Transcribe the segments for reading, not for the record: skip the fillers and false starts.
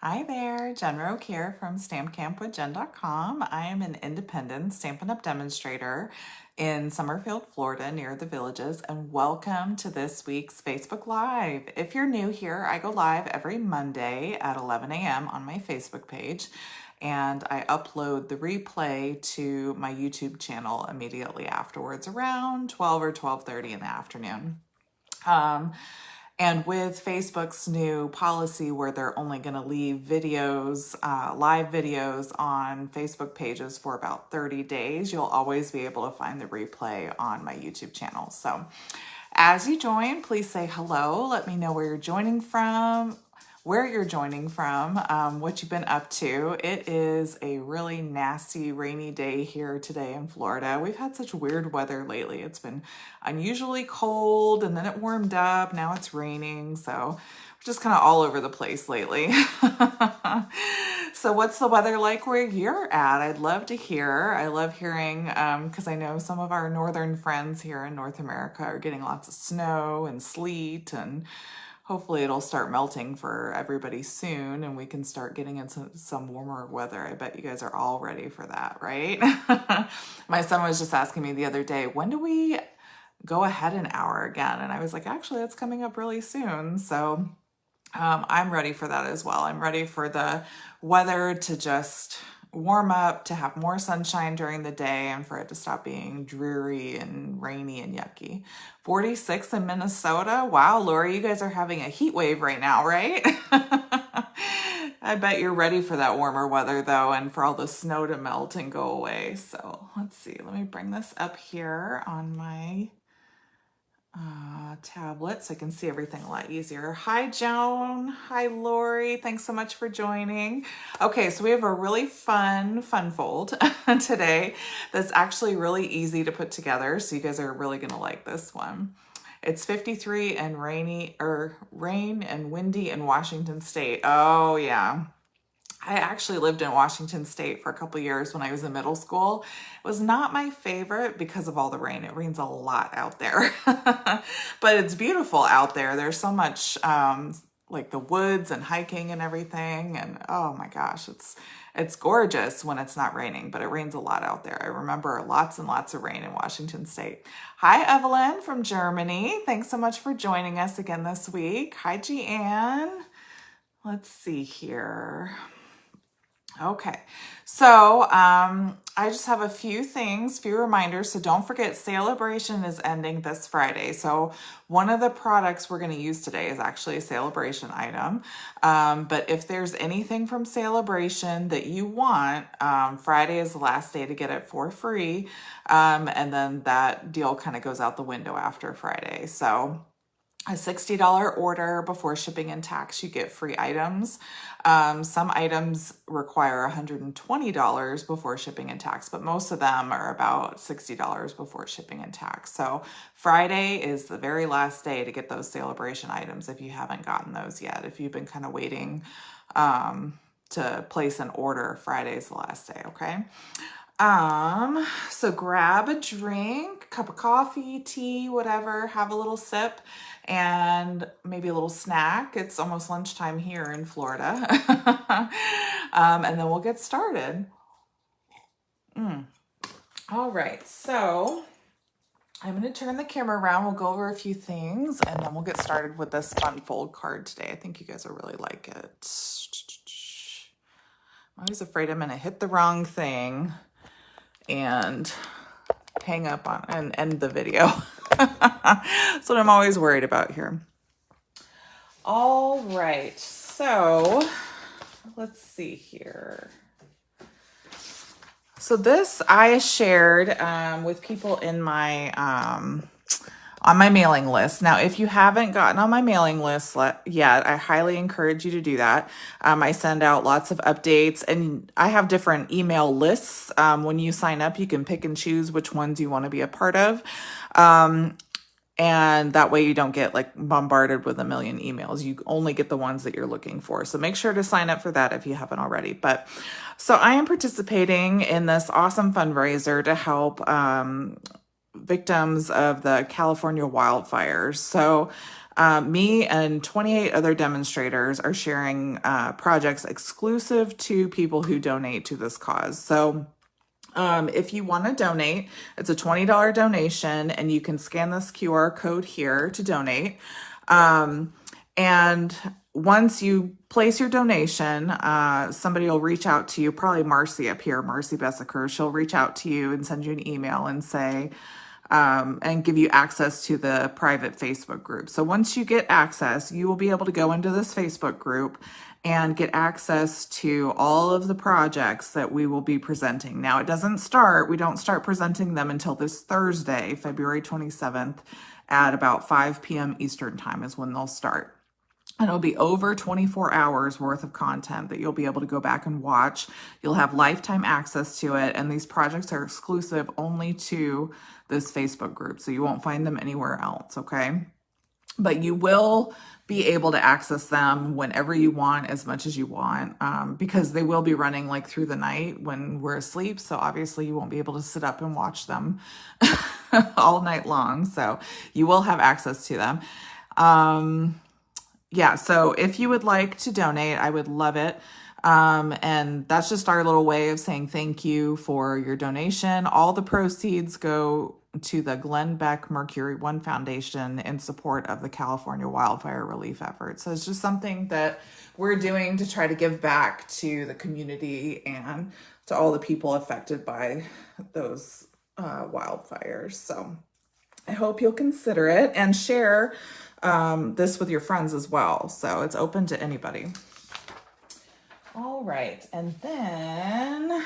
Hi there, Jen Roque here from StampCampWithJen.com. I am an independent Stampin' Up! Demonstrator in Summerfield, Florida, near the Villages, and welcome to this week's Facebook Live. If you're new here, I go live every Monday at 11 a.m. on my Facebook page, and I upload the replay to my YouTube channel immediately afterwards, around 12 or 12:30 in the afternoon. And with Facebook's new policy where they're only going to leave videos, live videos on Facebook pages for about 30 days, you'll always be able to find the replay on my YouTube channel. So as you join, please say hello. Let me know where you're joining from, what you've been up to. It is a really nasty, rainy day here today in Florida. We've had such weird weather lately. It's been unusually cold and then it warmed up. Now it's raining. So we're just kind of all over the place lately. So what's the weather like where you're at? I'd love to hear. I love hearing because I know some of our northern friends here in North America are getting lots of snow and sleet, and hopefully it'll start melting for everybody soon and we can start getting into some warmer weather. I bet you guys are all ready for that, right? My son was just asking me the other day, when do we go ahead an hour again? And I was like, actually, it's coming up really soon. So I'm ready for that as well. I'm ready for the weather to just warm up, to have more sunshine during the day, and for it to stop being dreary and rainy and yucky. 46 in Minnesota. Wow, Lori, you guys are having a heat wave right now, right? I bet you're ready for that warmer weather though, and for all the snow to melt and go away. So let's see, let me bring this up here on my tablet so I can see everything a lot easier. Hi, Joan. Hi, Lori. Thanks so much for joining. Okay, so we have a really fun fold today that's actually really easy to put together. So you guys are really going to like this one. It's 53 and rain and windy in Washington State. Oh, yeah. I actually lived in Washington State for a couple years when I was in middle school. It was not my favorite because of all the rain. It rains a lot out there, but it's beautiful out there. There's so much like the woods and hiking and everything. And oh my gosh, it's gorgeous when it's not raining, but it rains a lot out there. I remember lots and lots of rain in Washington State. Hi, Evelyn from Germany. Thanks so much for joining us again this week. Hi, Jeanne. Let's see here. Okay, so I just have a few reminders. So don't forget, Sale-A-Bration is ending this Friday. So one of the products we're going to use today is actually a Sale-A-Bration item. But if there's anything from Sale-A-Bration that you want, Friday is the last day to get it for free. And then that deal kind of goes out the window after Friday. So a $60 order before shipping and tax, you get free items. Some items require $120 before shipping and tax, but most of them are about $60 before shipping and tax. So Friday is the very last day to get those Sale-A-Bration items if you haven't gotten those yet. If you've been kind of waiting to place an order, Friday is the last day, okay? So grab a drink, cup of coffee, tea, whatever, have a little sip and maybe a little snack. It's almost lunchtime here in Florida. And then we'll get started. All right, so I'm going to turn the camera around. We'll go over a few things and then we'll get started with this fun fold card today. I think you guys will really like it. I'm always afraid I'm going to hit the wrong thing and hang up on and end the video. That's what I'm always worried about here. All right, so let's see here. So this I shared with people in my on my mailing list. Now, if you haven't gotten on my mailing list yet, I highly encourage you to do that. I send out lots of updates and I have different email lists. When you sign up, you can pick and choose which ones you want to be a part of. And that way you don't get like bombarded with a million emails. You only get the ones that you're looking for. So make sure to sign up for that if you haven't already. But so I am participating in this awesome fundraiser to help victims of the California wildfires. So Me and 28 other demonstrators are sharing projects exclusive to people who donate to this cause. So if you want to donate, it's a $20 donation, and you can scan this QR code here to donate. And once you place your donation, somebody will reach out to you, probably Marcy up here, Marcy Bessaker. She'll reach out to you and send you an email and say, and give you access to the private Facebook group. So once you get access, you will be able to go into this Facebook group and get access to all of the projects that we will be presenting. Now, we don't start presenting them until this Thursday, February 27th at about 5 p.m. Eastern time is when they'll start. And it'll be over 24 hours worth of content that you'll be able to go back and watch. You'll have lifetime access to it. And these projects are exclusive only to this Facebook group. So you won't find them anywhere else, okay? But you will be able to access them whenever you want, as much as you want, because they will be running like through the night when we're asleep. So obviously you won't be able to sit up and watch them all night long. So you will have access to them. Yeah, so if you would like to donate, I would love it. And that's just our little way of saying thank you for your donation. All the proceeds go to the Glenn Beck Mercury One Foundation in support of the California wildfire relief effort. So it's just something that we're doing to try to give back to the community and to all the people affected by those wildfires. So I hope you'll consider it and share this with your friends as well. So it's open to anybody. All right. And then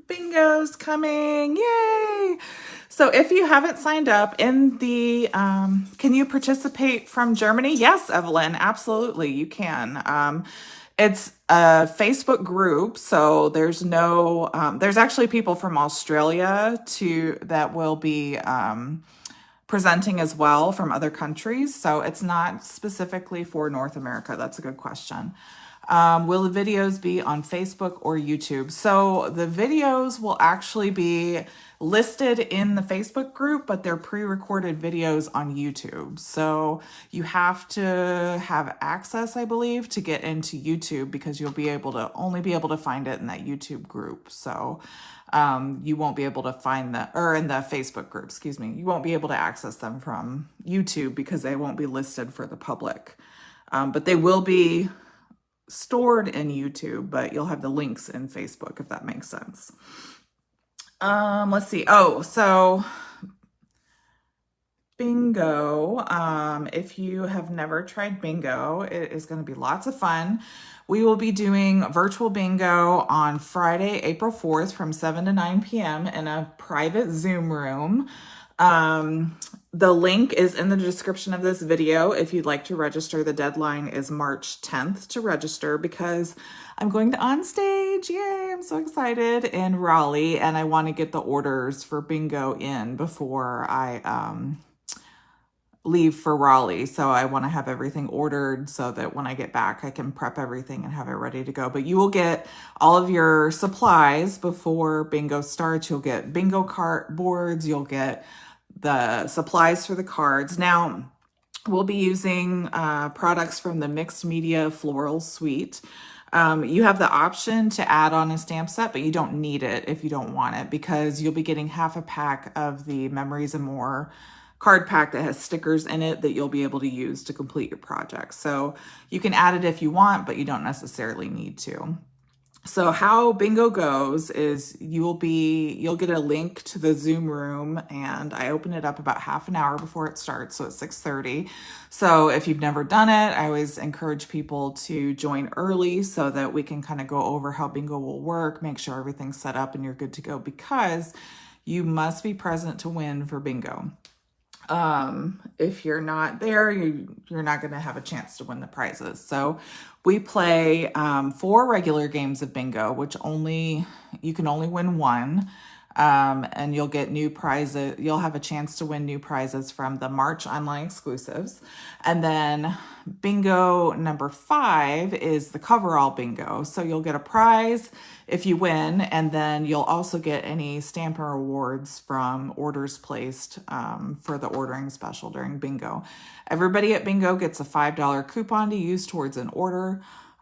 bingo's coming. Yay. So if you haven't signed up in the, can you participate from Germany? Yes, Evelyn, absolutely. You can. It's a Facebook group. So there's there's actually people from Australia that will be, presenting as well from other countries. So it's not specifically for North America. That's a good question. Will the videos be on Facebook or YouTube? So the videos will actually be listed in the Facebook group, but they're pre-recorded videos on YouTube. So you have to have access, I believe, to get into YouTube, because you'll be able to only be able to find it in that YouTube group. So you won't be able to find in the Facebook group, excuse me, you won't be able to access them from YouTube because they won't be listed for the public. But they will be stored in YouTube, but you'll have the links in Facebook, if that makes sense. Let's see. Oh, so bingo. If you have never tried bingo, it is going to be lots of fun. We will be doing virtual bingo on Friday, April 4th from 7 to 9 p.m. in a private Zoom room. The link is in the description of this video. If you'd like to register, the deadline is March 10th to register, because I'm going to on stage. Yay, I'm so excited, in Raleigh, and I want to get the orders for bingo in before I leave for Raleigh. So I want to have everything ordered so that when I get back, I can prep everything and have it ready to go. But you will get all of your supplies before bingo starts. You'll get bingo cart boards. You'll get the supplies for the cards. Now, we'll be using products from the Mixed Media Floral Suite. You have the option to add on a stamp set, but you don't need it if you don't want it, because you'll be getting half a pack of the Memories and More card pack that has stickers in it that you'll be able to use to complete your project. So you can add it if you want, but you don't necessarily need to. So how bingo goes is you'll get a link to the Zoom room, and I open it up about half an hour before it starts. So it's 6:30. So if you've never done it, I always encourage people to join early so that we can kind of go over how bingo will work, make sure everything's set up and you're good to go, because you must be present to win for bingo. If you're not there, you're not going to have a chance to win the prizes. So we play 4 regular games of bingo, which you can only win one. and you'll get new prizes. You'll have a chance to win new prizes from the March online exclusives. And then bingo number 5 is the coverall bingo. So you'll get a prize if you win, and then you'll also get any stamper awards from orders placed for the ordering special during bingo. Everybody at bingo gets a $5 coupon to use towards an order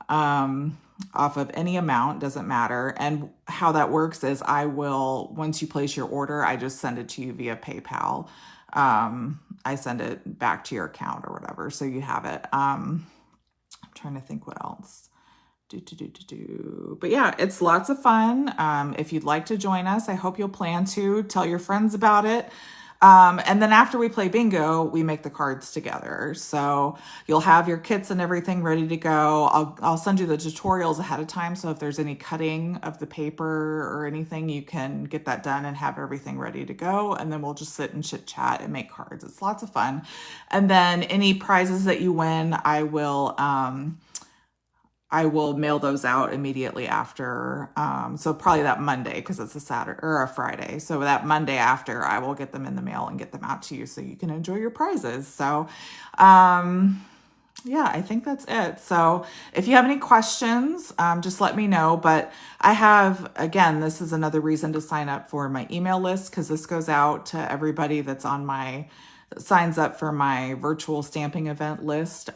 off of any amount, doesn't matter. And how that works is once you place your order, I just send it to you via PayPal. I send it back to your account or whatever, so you have it. I'm trying to think what else. But yeah, it's lots of fun. If you'd like to join us, I hope you'll plan to tell your friends about it. And then after we play bingo, we make the cards together. So you'll have your kits and everything ready to go. I'll send you the tutorials ahead of time. So if there's any cutting of the paper or anything, you can get that done and have everything ready to go. And then we'll just sit and chit chat and make cards. It's lots of fun. And then any prizes that you win, I will mail those out immediately after. So probably that Monday, because it's a Saturday or a Friday. So that Monday after, I will get them in the mail and get them out to you so you can enjoy your prizes. So, yeah, I think that's it. So if you have any questions, just let me know. But I have, again, this is another reason to sign up for my email list, because this goes out to everybody that's signs up for my virtual stamping event list.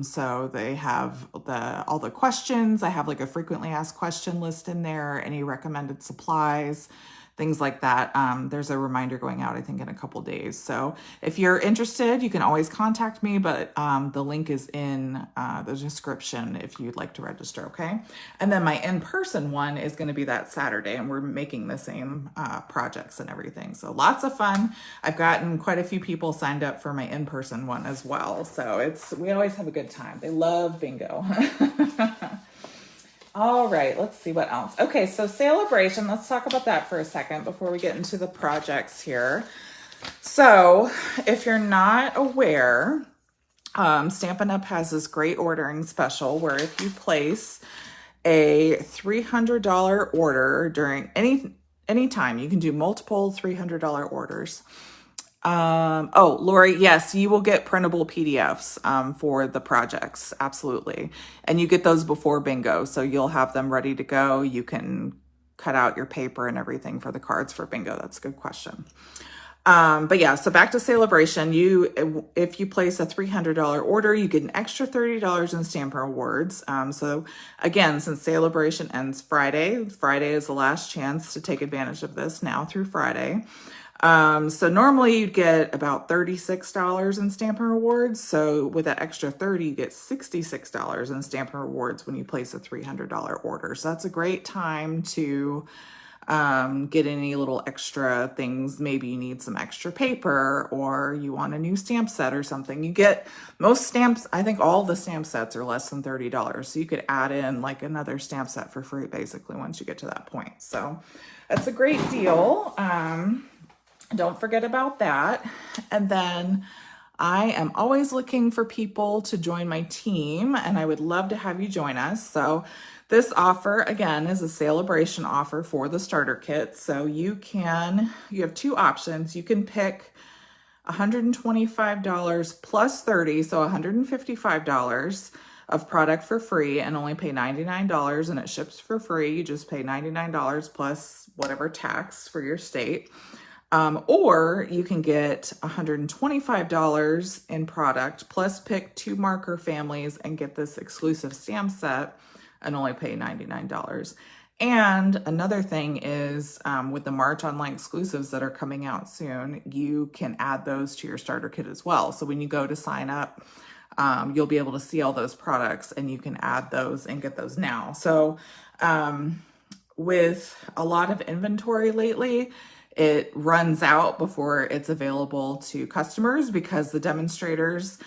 So they have all the questions. I have like a frequently asked question list in there, any recommended supplies, things like that. There's a reminder going out, I think, in a couple days. So if you're interested, you can always contact me, but the link is in the description if you'd like to register, okay? And then my in-person one is going to be that Saturday, and we're making the same projects and everything. So lots of fun. I've gotten quite a few people signed up for my in-person one as well. So we always have a good time. They love bingo. All right, let's see what else. Okay, so Sale-A-Bration, let's talk about that for a second before we get into the projects here. So if you're not aware, Stampin' Up! Has this great ordering special where if you place a $300 order during any time, you can do multiple $300 orders. Oh, Lori, yes, you will get printable PDFs for the projects. Absolutely. And you get those before bingo. So you'll have them ready to go. You can cut out your paper and everything for the cards for bingo. That's a good question. But yeah, so back to Sale-A-Bration, if you place a $300 order, you get an extra $30 in Stamper Awards. So again, since Sale-A-Bration ends Friday is the last chance to take advantage of this now through Friday. So normally you'd get about $36 in Stamper Awards. So with that extra 30, you get $66 in Stamper Awards when you place a $300 order. So that's a great time to get any little extra things. Maybe you need some extra paper or you want a new stamp set or something. You get most stamps, I think all the stamp sets are less than $30. So you could add in like another stamp set for free basically once you get to that point. So that's a great deal. Don't forget about that. And then I am always looking for people to join my team, and I would love to have you join us. So this offer, again, is a Sale-A-Bration offer for the starter kit. So you have two options. You can pick $125 plus 30, so $155 of product for free and only pay $99, and it ships for free. You just pay $99 plus whatever tax for your state. Or you can get $125 in product plus pick 2 marker families and get this exclusive stamp set and only pay $99. And another thing is with the March online exclusives that are coming out soon, you can add those to your starter kit as well. So when you go to sign up, you'll be able to see all those products and you can add those and get those now. So with a lot of inventory lately, it runs out before it's available to customers because the demonstrators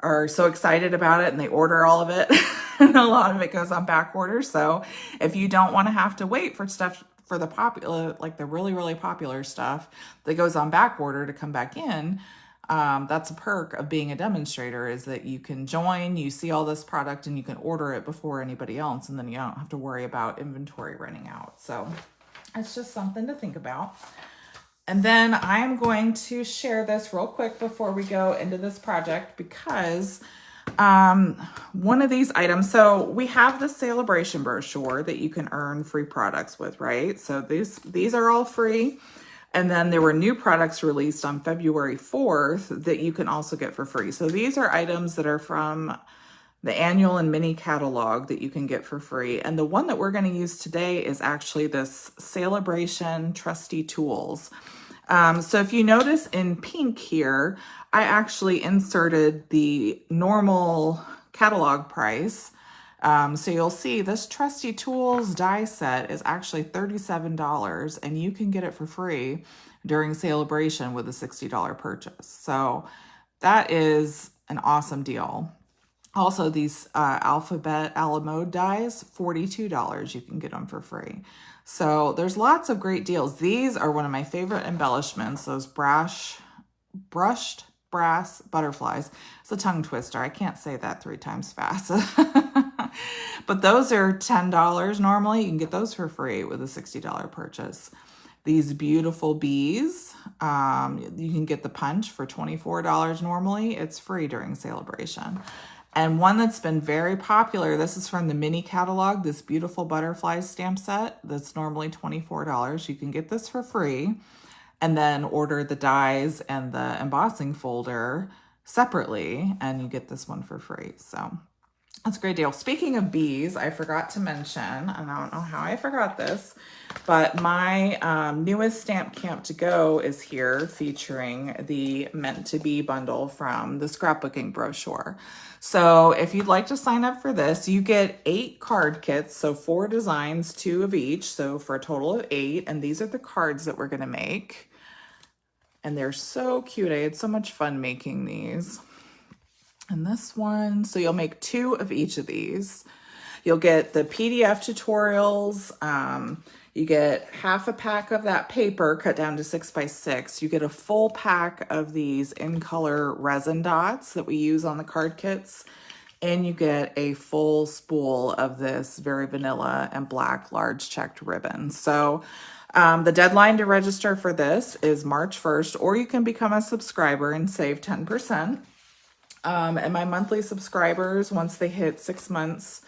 are so excited about it and they order all of it. And a lot of it goes on back order. So if you don't want to have to wait for stuff for the popular, like the really, really popular stuff that goes on back order to come back in, that's a perk of being a demonstrator, is that you can join, you see all this product and you can order it before anybody else. And then you don't have to worry about inventory running out. So It's just something to think about. And then I'm going to share this real quick before we go into this project, because one of these items, so we have the Sale-A-Bration brochure that you can earn free products with, right? So these are all free. And then there were new products released on February 4th that you can also get for free. So these are items that are from the annual and mini catalog that you can get for free. And the one that we're going to use today is actually this Sale-A-Bration Trusty Tools. So if you notice in pink here, I actually inserted the normal catalog price. So you'll see this Trusty Tools die set is actually $37, and you can get it for free during Sale-A-Bration with a $60 purchase. So that is an awesome deal. Also, these Alphabet a la mode dies, $42. You can get them for free. So there's lots of great deals. These are one of my favorite embellishments, those brushed brass butterflies. It's a tongue twister. I can't say that 3 times fast. But those are $10 normally. You can get those for free with a $60 purchase. These beautiful bees, you can get the punch for $24 normally. It's free during Sale-A-Bration. And one that's been very popular, this is from the mini catalog, this beautiful butterfly stamp set that's normally $24. You can get this for free and then order the dies and the embossing folder separately, and you get this one for free. So that's a great deal. Speaking of bees, I forgot to mention, and I don't know how I forgot this, but my newest Stamp Camp to Go is here featuring the Meant to Be bundle from the scrapbooking brochure. So if you'd like to sign up for this, you get 8 card kits, so 4 designs, 2 of each, so for a total of 8, and these are the cards that we're going to make. And they're so cute. I had so much fun making these. And this one, so you'll make 2 of each of these. You'll get the PDF tutorials. You get half a pack of that paper cut down to 6x6. You get a full pack of these in color resin dots that we use on the card kits. And you get a full spool of this very vanilla and black large checked ribbon. So the deadline to register for this is March 1st, or you can become a subscriber and save 10%. And my monthly subscribers, once they hit 6 months,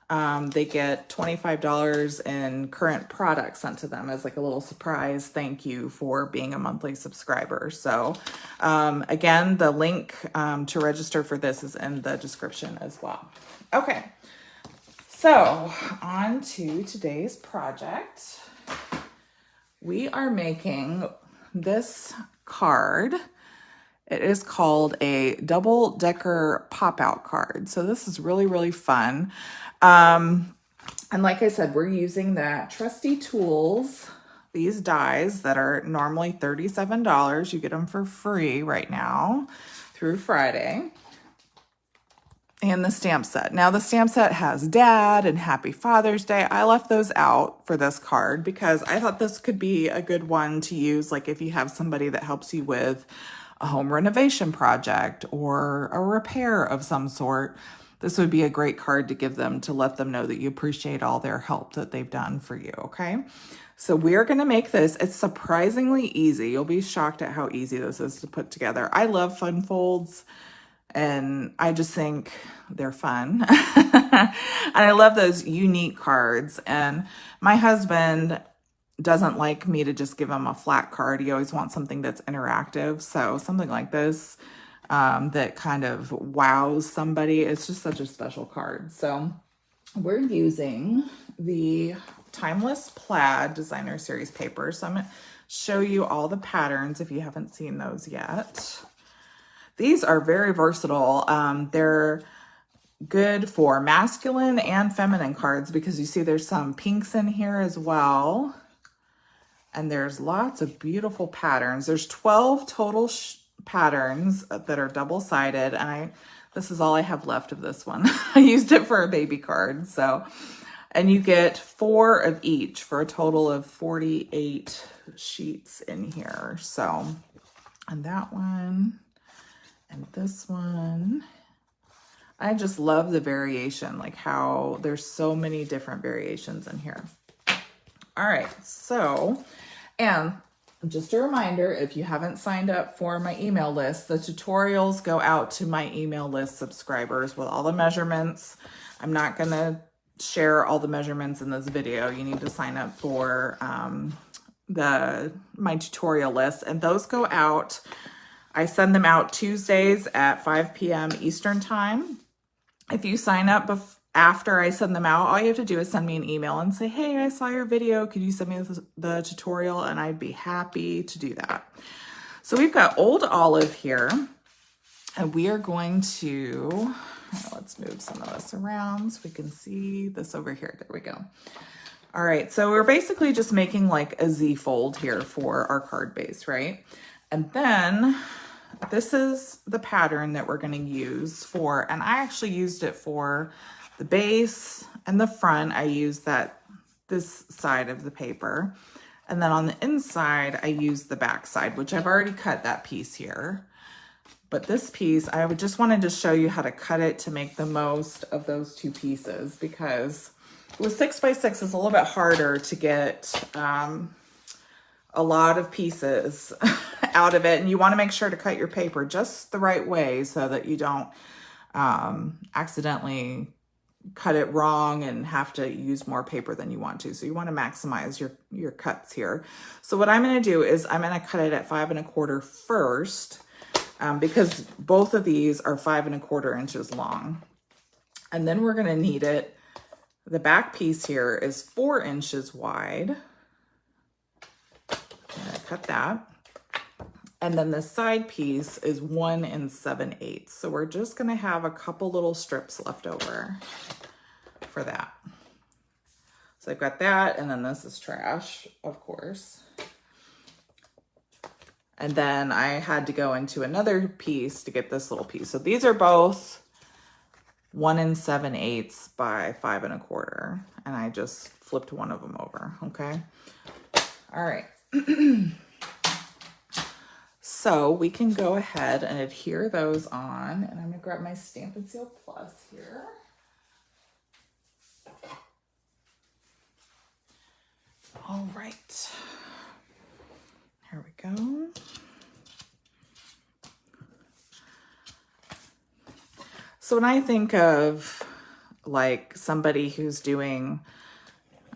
they get $25 in current products sent to them as like a little surprise thank you for being a monthly subscriber. So again, the link to register for this is in the description as well. Okay, so on to today's project. We are making this card. It is called a double-decker pop-out card. So this is really, really fun. And like I said, we're using that Trusty Tools, these dies that are normally $37. You get them for free right now through Friday. And the stamp set. Now the stamp set has Dad and Happy Father's Day. I left those out for this card because I thought this could be a good one to use, like if you have somebody that helps you with a home renovation project or a repair of some sort. This would be a great card to give them to let them know that you appreciate all their help that they've done for you, okay? So we're going to make this. It's surprisingly easy. You'll be shocked at how easy this is to put together. I love fun folds, and I just think they're fun. And I love those unique cards. And my husband doesn't like me to just give him a flat card. He always wants something that's interactive. So something like this that kind of wows somebody. It's just such a special card. So we're using the Timeless Plaid Designer Series paper. So I'm going to show you all the patterns if you haven't seen those yet. These are very versatile. They're good for masculine and feminine cards because you see there's some pinks in here as well. And there's lots of beautiful patterns. There's 12 total patterns that are double-sided. And this is all I have left of this one. I used it for a baby card. So, and you get 4 of each for a total of 48 sheets in here. So, and that one and this one. I just love the variation, like how there's so many different variations in here. All right, so, and just a reminder, if you haven't signed up for my email list, the tutorials go out to my email list subscribers with all the measurements. I'm not gonna share all the measurements in this video. You need to sign up for my tutorial list, and those go out. I send them out Tuesdays at 5 p.m. Eastern time. If you sign up after I send them out, all you have to do is send me an email and say, hey, I saw your video. Could you send me the tutorial? And I'd be happy to do that. So we've got Old Olive here, and we are going to, let's move some of this around so we can see this over here. There we go. All right, so we're basically just making like a Z fold here for our card base, right? And then this is the pattern that we're going to use for, and I actually used it for the base and the front. I used this side of the paper. And then on the inside, I used the back side, which I've already cut that piece here. But this piece, I just wanted to show you how to cut it to make the most of those two pieces, because with 6x6, it's a little bit harder to get a lot of pieces out of it. And you want to make sure to cut your paper just the right way so that you don't accidentally cut it wrong and have to use more paper than you want to. So you want to maximize your cuts here. So what I'm going to do is I'm going to cut it at 5 1/4 first, because both of these are 5 1/4 inches long. And then we're going to knead it. The back piece here is 4 inches wide. I'm going to cut that. And then the side piece is 1 7/8. So we're just going to have a couple little strips left over for that. So I've got that, and then this is trash, of course. And then I had to go into another piece to get this little piece. So these are both 1 7/8 by 5 1/4. And I just flipped one of them over, okay? All right. So we can go ahead and adhere those on, and I'm gonna grab my Stampin' Seal Plus here. All right, here we go. So when I think of like somebody who's doing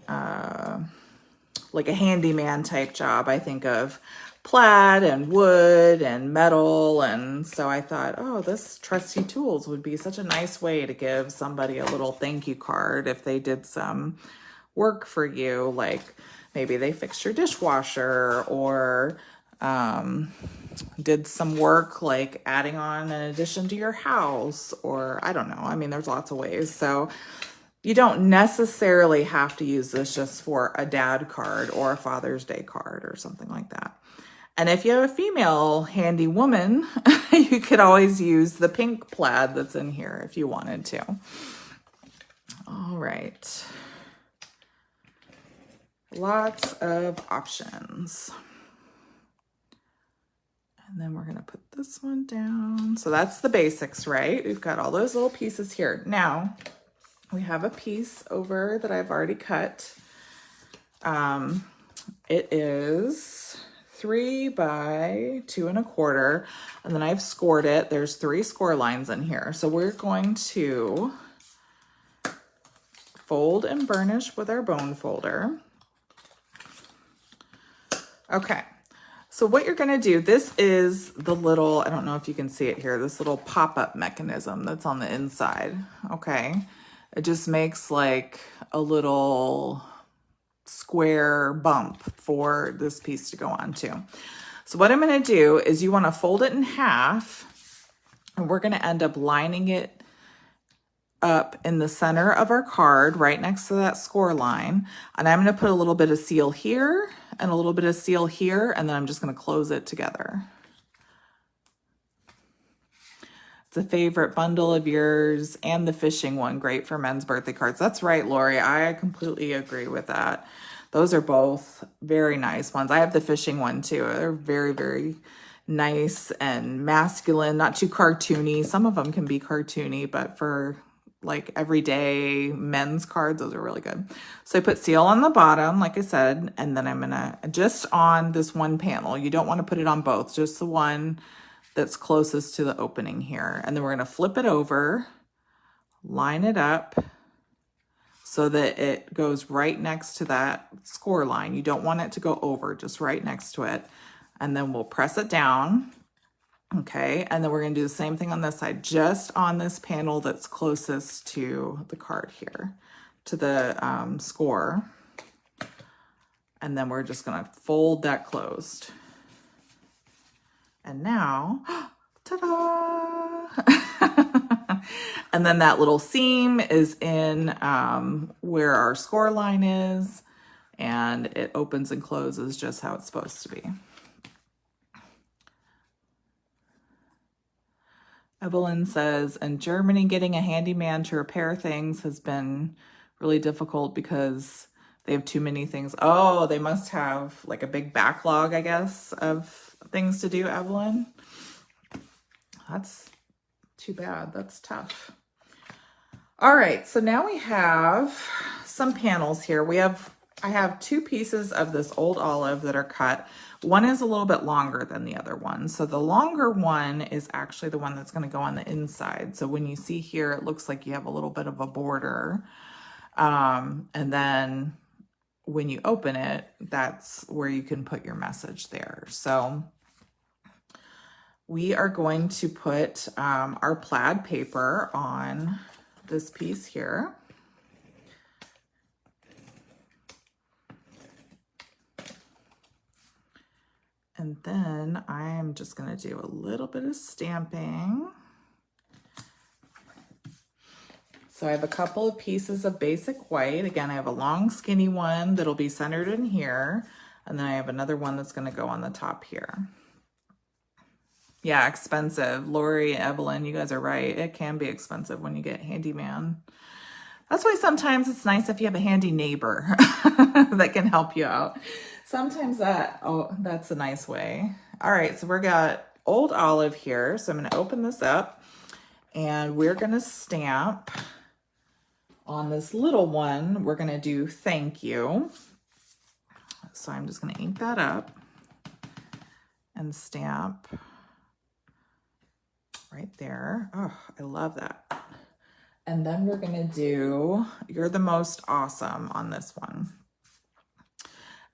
like a handyman type job, I think of plaid and wood and metal. And so I thought, oh, this Trusty Tools would be such a nice way to give somebody a little thank you card if they did some work for you, like maybe they fixed your dishwasher or did some work like adding on an addition to your house, or I don't know. I mean, there's lots of ways. So you don't necessarily have to use this just for a dad card or a Father's Day card or something like that. And if you have a female handy woman, you could always use the pink plaid that's in here if you wanted to. All right. Lots of options. And then we're going to put this one down. So that's the basics, right? We've got all those little pieces here. Now, we have a piece over that I've already cut. It is 3 by 2 1/4, and then I've scored it. There's 3 score lines in here. So we're going to fold and burnish with our bone folder. Okay, so what you're gonna do, this is the little, I don't know if you can see it here, this little pop-up mechanism that's on the inside, okay? It just makes like a little square bump for this piece to go on to. So what I'm gonna do is you wanna fold it in half, and we're gonna end up lining it up in the center of our card right next to that score line. And I'm gonna put a little bit of seal here and a little bit of seal here, and then I'm just gonna close it together. It's a favorite bundle of yours, and the fishing one, great for men's birthday cards. That's right, Lori, I completely agree with that. Those are both very nice ones. I have the fishing one too. They're very, very nice and masculine, not too cartoony. Some of them can be cartoony, but for like everyday men's cards. Those are really good. So I put seal on the bottom, like I said, and then I'm gonna just on this one panel. You don't want to put it on both, just the one that's closest to the opening here. And then we're gonna flip it over, line it up so that it goes right next to that score line. You don't want it to go over, just right next to it. And then we'll press it down. Okay, and then we're gonna do the same thing on this side, just on this panel that's closest to the card here, to the score. And then we're just gonna fold that closed. And now, ta-da! And then that little seam is in where our score line is, and it opens and closes just how it's supposed to be. Evelyn says, in Germany, getting a handyman to repair things has been really difficult because they have too many things. Oh, they must have like a big backlog, I guess, of things to do, Evelyn. That's too bad. That's tough. All right, so now we have some panels here. I have two pieces of this old olive that are cut. One is a little bit longer than the other one. So the longer one is actually the one that's going to go on the inside. So when you see here, it looks like you have a little bit of a border. And then when you open it, that's where you can put your message there. So we are going to put our plaid paper on this piece here. And then I'm just going to do a little bit of stamping. So I have a couple of pieces of basic white. Again, I have a long skinny one that'll be centered in here. And then I have another one that's going to go on the top here. Yeah, expensive. Lori, Evelyn, you guys are right. It can be expensive when you get handyman. That's why sometimes it's nice if you have a handy neighbor that can help you out. Sometimes that's a nice way. All right, so we got old olive here. So I'm going to open this up and we're going to stamp on this little one. We're going to do thank you. So I'm just going to ink that up and stamp right there. Oh, I love that. And then we're going to do you're the most awesome on this one.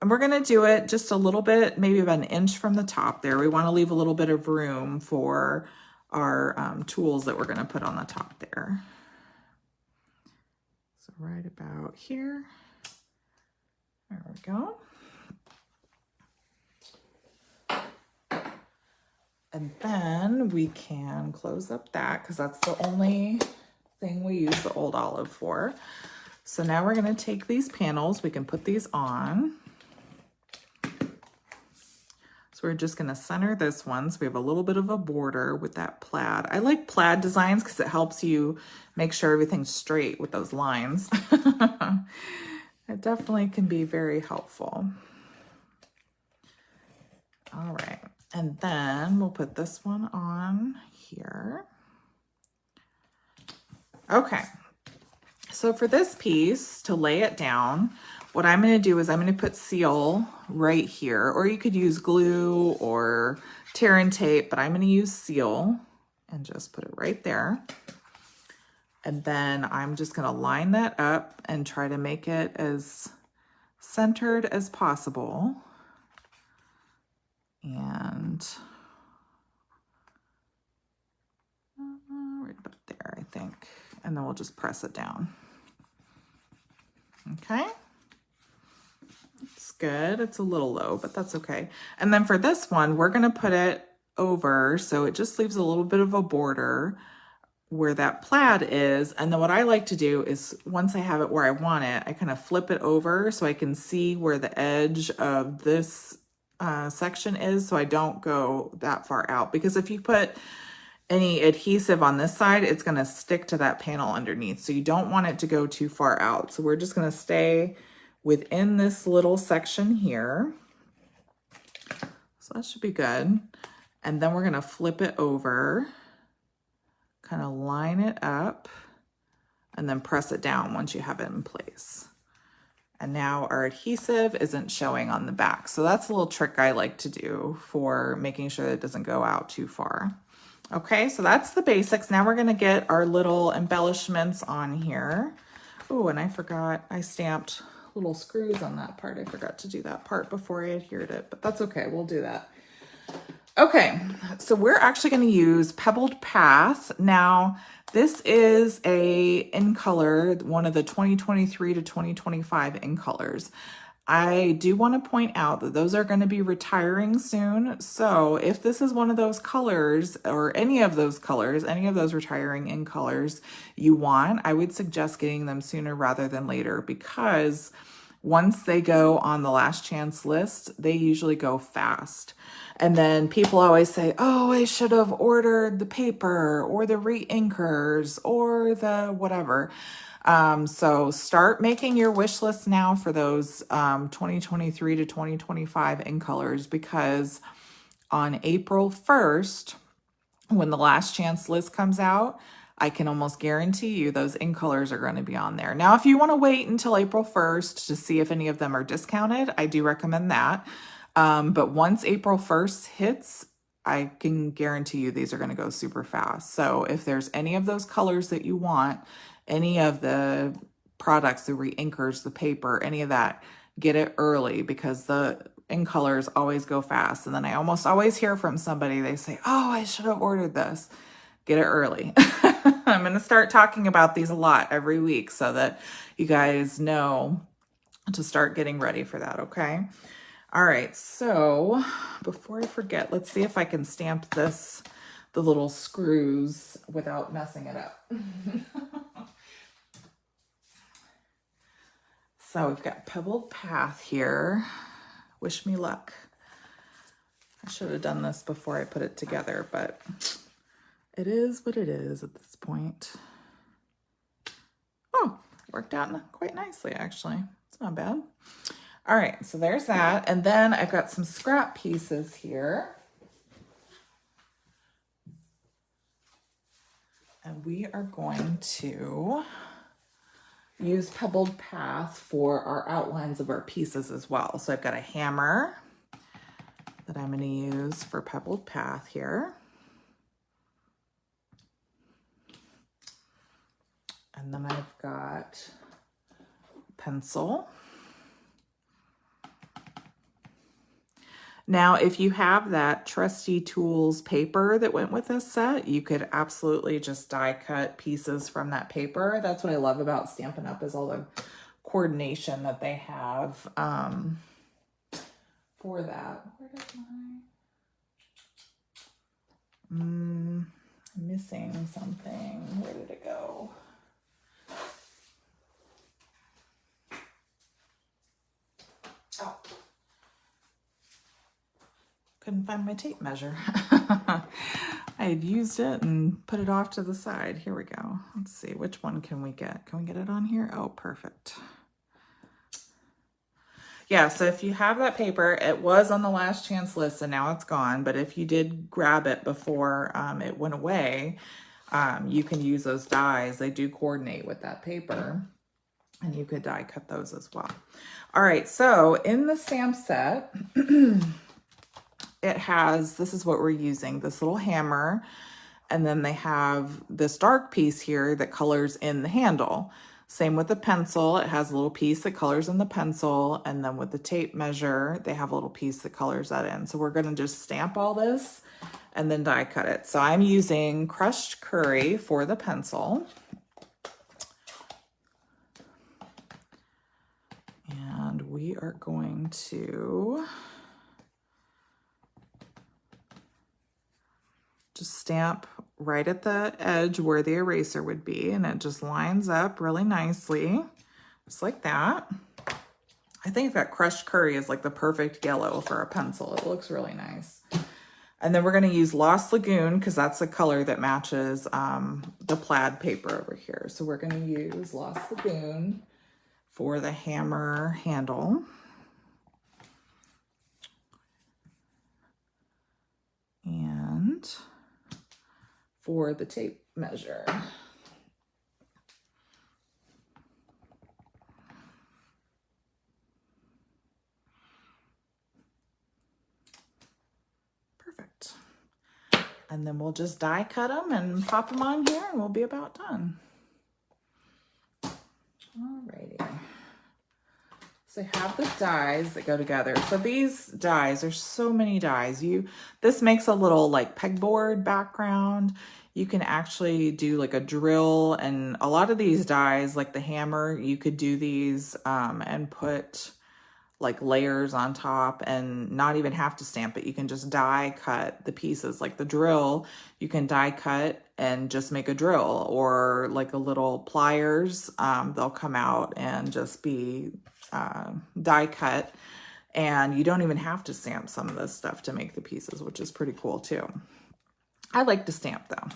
And we're going to do it just a little bit, maybe about an inch from the top there. We want to leave a little bit of room for our tools that we're going to put on the top there. So right about here. There we go. And then we can close up that because that's the only thing we use the old olive for. So now we're going to take these panels. We can put these on. So we're just going to center this one. So we have a little bit of a border with that plaid. I like plaid designs because it helps you make sure everything's straight with those lines. It definitely can be very helpful. All right. And then we'll put this one on here. Okay. So for this piece, to lay it down, what I'm going to do is I'm going to put seal right here, or you could use glue or tear and tape, but I'm going to use seal and just put it right there. And then I'm just going to line that up and try to make it as centered as possible. And right about there, I think. And then we'll just press it down. Okay. It's good. It's a little low, but that's okay. And then for this one, we're going to put it over so it just leaves a little bit of a border where that plaid is. And then what I like to do is once I have it where I want it, I kind of flip it over so I can see where the edge of this section is, so I don't go that far out, because if you put any adhesive on this side, it's going to stick to that panel underneath. So you don't want it to go too far out. So we're just going to stay within this little section here. So that should be good. And then we're going to flip it over, kind of line it up and then press it down once you have it in place. And now our adhesive isn't showing on the back. So that's a little trick I like to do for making sure that it doesn't go out too far. Okay, so that's the basics. Now we're gonna get our little embellishments on here. Oh, and I forgot, I stamped little screws on that part. I forgot to do that part before I adhered it, but that's okay, we'll do that. Okay, so we're actually gonna use Pebbled Path. Now, this is a in color, one of the 2023 to 2025 in colors. I do want to point out that those are going to be retiring soon. So if this is one of those colors or any of those colors, any of those retiring in colors you want, I would suggest getting them sooner rather than later, because once they go on the last chance list, they usually go fast. And then people always say, oh, I should have ordered the paper or the re-inkers or the whatever. So start making your wish list now for those 2023 to 2025 in colors, because on April 1st, when the last chance list comes out, I can almost guarantee you those in colors are going to be on there. Now, if you want to wait until April 1st to see if any of them are discounted, I do recommend that. But once April 1st hits, I can guarantee you these are going to go super fast. So if there's any of those colors that you want, any of the products, the re-inkers, the paper, any of that, get it early, because the in colors always go fast. And then I almost always hear from somebody, they say, oh, I should have ordered this. Get it early. I'm going to start talking about these a lot every week so that you guys know to start getting ready for that, okay? All right, so before I forget, let's see if I can stamp this, the little screws, without messing it up. So we've got Pebbled Path here. Wish me luck. I should have done this before I put it together, but it is what it is at this point. Oh, worked out quite nicely, actually. It's not bad. All right, so there's that. And then I've got some scrap pieces here. And we are going to use Pebbled Path for our outlines of our pieces as well. So I've got a hammer that I'm going to use for Pebbled Path here. And then I've got pencil. Now, if you have that Trusty Tools paper that went with this set, you could absolutely just die cut pieces from that paper. That's what I love about Stampin' Up! Is all the coordination that they have for that. Where does I'm missing something. Where did it go? Oh. Couldn't find my tape measure. I had used it and put it off to the side. Here we go. Let's see, which one can we get? Can we get it on here? Oh, perfect. Yeah, so if you have that paper, it was on the last chance list and now it's gone. But if you did grab it before it went away, you can use those dies. They do coordinate with that paper. And you could die cut those as well. All right, so in the stamp set, it has, this is what we're using, this little hammer, and then they have this dark piece here that colors in the handle. Same with the pencil, it has a little piece that colors in the pencil, and then with the tape measure, they have a little piece that colors that in. So we're gonna just stamp all this and then die cut it. So I'm using crushed curry for the pencil. And we are going to just stamp right at the edge where the eraser would be, and it just lines up really nicely, just like that. I think that crushed curry is like the perfect yellow for a pencil. It looks really nice. And then we're going to use Lost Lagoon because that's the color that matches the plaid paper over here. So we're going to use Lost Lagoon for the hammer handle. And for the tape measure. And then we'll just die cut them and pop them on here and we'll be about done. Alrighty. So I have the dies that go together. So these dies, there's so many dies. This makes a little like pegboard background. You can actually do like a drill, and a lot of these dies, like the hammer, you could do these and put like layers on top and not even have to stamp it. You can just die cut the pieces. Like the drill, you can die cut and just make a drill, or like a little pliers. They'll come out and just be die cut, and you don't even have to stamp some of this stuff to make the pieces, which is pretty cool too. I like to stamp though.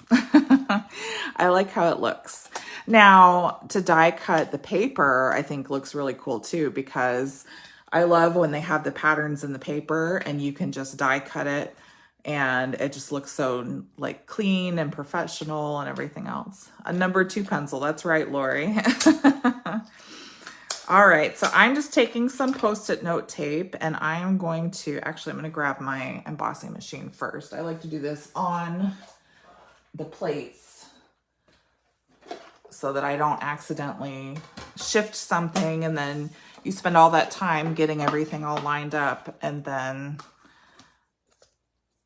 I like how it looks. Now to die cut the paper, I think looks really cool too, because I love when they have the patterns in the paper and you can just die cut it and it just looks so like clean and professional and everything else. A number 2 pencil. That's right, Lori. All right, so I'm just taking some Post-it note tape and I'm going to grab my embossing machine first. I like to do this on the plates so that I don't accidentally shift something and then you spend all that time getting everything all lined up and then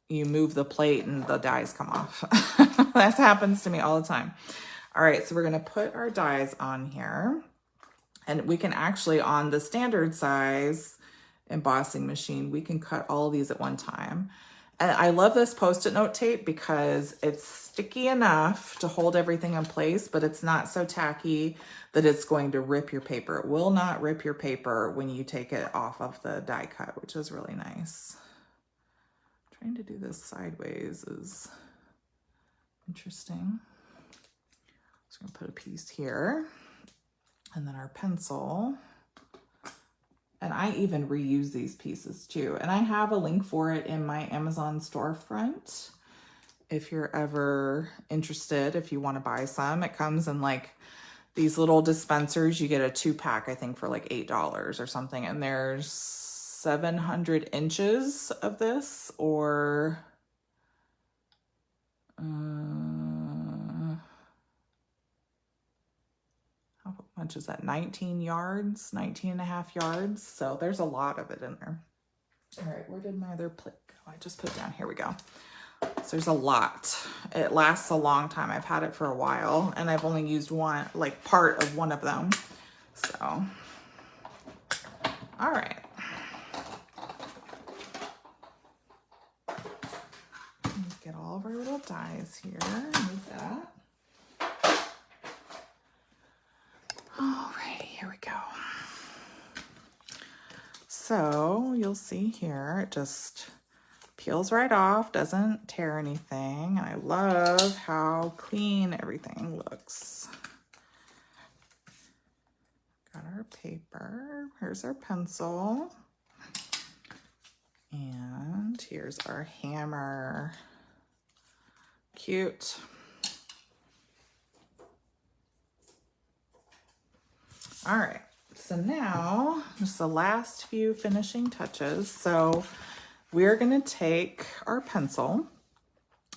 you move the plate and the dies come off. That happens to me all the time. All right, so we're gonna put our dies on here. And we can actually, on the standard size embossing machine, we can cut all of these at one time. And I love this Post-it note tape because it's sticky enough to hold everything in place, but it's not so tacky that it's going to rip your paper. It will not rip your paper when you take it off of the die cut, which is really nice. Trying to do this sideways is interesting. So I'm gonna put a piece here. And then our pencil, and I even reuse these pieces too. And I have a link for it in my Amazon storefront. If you're ever interested, if you want to buy some, it comes in like these little dispensers. You get a 2-pack, I think for like $8 or something. And there's 700 inches of this, or how much is that? 19 yards, 19 and a half yards. So there's a lot of it in there. All right, where did my other plate go? I just put it down, here we go. So there's a lot. It lasts a long time. I've had it for a while and I've only used one, like part of one of them. So, all right. Let's get all of our little dies here, move that. Alrighty, here we go. So you'll see here, it just peels right off, doesn't tear anything. I love how clean everything looks. Got our paper, here's our pencil, and here's our hammer. Cute. All right, so now just the last few finishing touches. So we're gonna take our pencil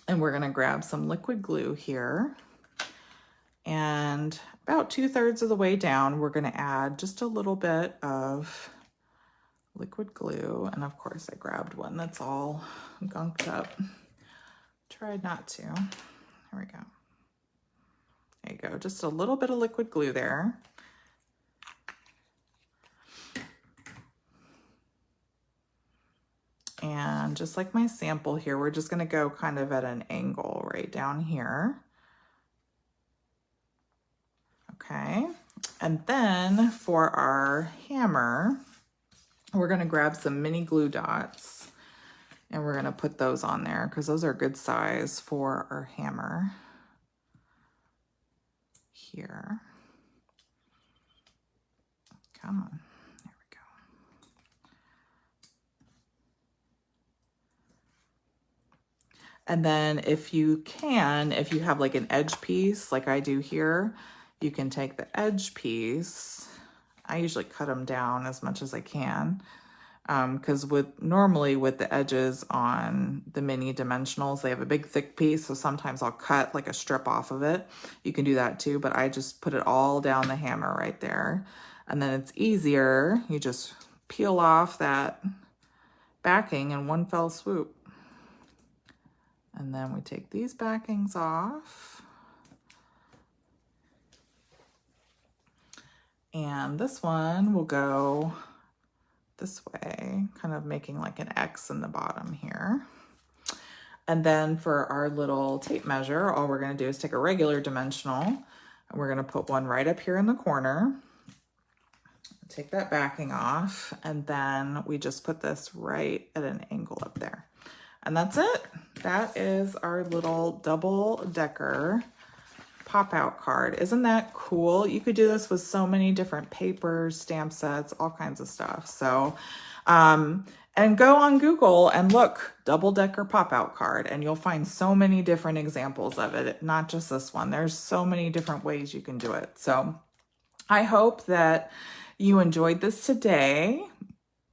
and we're gonna grab some liquid glue here. And about 2/3 of the way down, we're gonna add just a little bit of liquid glue. And of course I grabbed one that's all gunked up. Tried not to. Here we go. There you go, just a little bit of liquid glue there. And just like my sample here, we're just gonna go kind of at an angle right down here. Okay, and then for our hammer, we're gonna grab some mini glue dots and we're gonna put those on there because those are good size for our hammer here. Come on. And then if you can, if you have like an edge piece, like I do here, you can take the edge piece. I usually cut them down as much as I can, because normally with the edges on the mini dimensionals, they have a big thick piece, so sometimes I'll cut like a strip off of it. You can do that too, but I just put it all down the hammer right there. And then it's easier. You just peel off that backing in one fell swoop. And then we take these backings off. And this one will go this way, kind of making like an X in the bottom here. And then for our little tape measure, all we're gonna do is take a regular dimensional, and we're gonna put one right up here in the corner. Take that backing off, and then we just put this right at an angle up there. And that's it. That is our little double-decker pop-out card. Isn't that cool? You could do this with so many different papers, stamp sets, all kinds of stuff. So, and go on Google and look, double-decker pop-out card, and you'll find so many different examples of it, not just this one. There's so many different ways you can do it. So I hope that you enjoyed this today.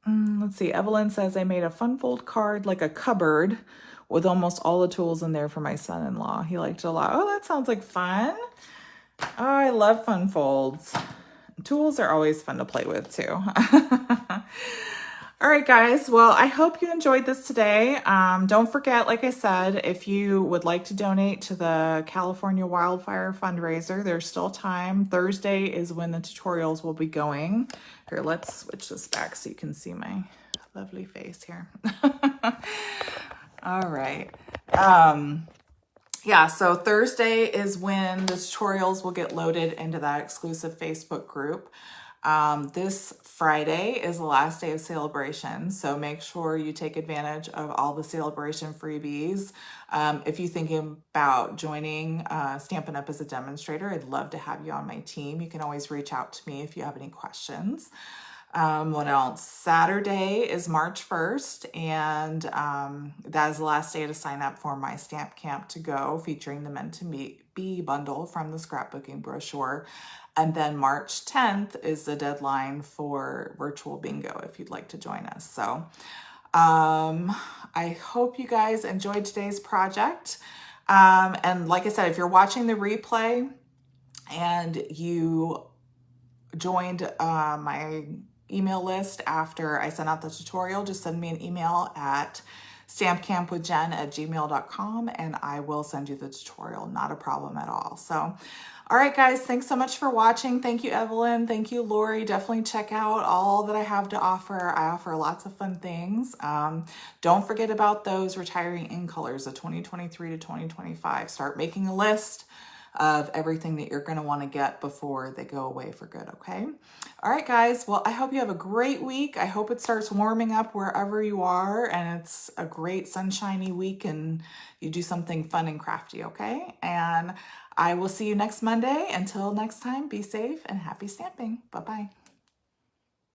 Let's see, Evelyn says I made a fun fold card, like a cupboard with almost all the tools in there for my son-in-law. He liked it a lot. Oh, that sounds like fun. Oh, I love fun folds. Tools are always fun to play with too. All right, guys. Well, I hope you enjoyed this today. Don't forget, like I said, if you would like to donate to the California Wildfire fundraiser, there's still time. Thursday is when the tutorials will be going. Here, let's switch this back so you can see my lovely face here. All right. Yeah, so Thursday is when the tutorials will get loaded into that exclusive Facebook group. This Friday is the last day of Sale-A-Bration, so make sure you take advantage of all the Sale-A-Bration freebies. If you're thinking about joining Stampin' Up! As a demonstrator, I'd love to have you on my team. You can always reach out to me if you have any questions. What else? Saturday is March 1st, and that is the last day to sign up for my Stamp Camp to Go, featuring the Meant to Be bundle from the scrapbooking brochure. And then March 10th is the deadline for virtual bingo if you'd like to join us. So I hope you guys enjoyed today's project. And like I said, if you're watching the replay and you joined my email list after I sent out the tutorial, just send me an email at stampcampwithjen@gmail.com and I will send you the tutorial. Not a problem at all. So, all right, guys, thanks so much for watching. Thank you, Evelyn. Thank you, Lori. Definitely check out all that I have to offer. I offer lots of fun things. Don't forget about those retiring in colors of 2023 to 2025. Start making a list of everything that you're going to want to get before they go away for good, okay? All right, guys. Well, I hope you have a great week. I hope it starts warming up wherever you are, and it's a great sunshiny week, and you do something fun and crafty, okay? And I will see you next Monday. Until next time, be safe and happy stamping. Bye-bye.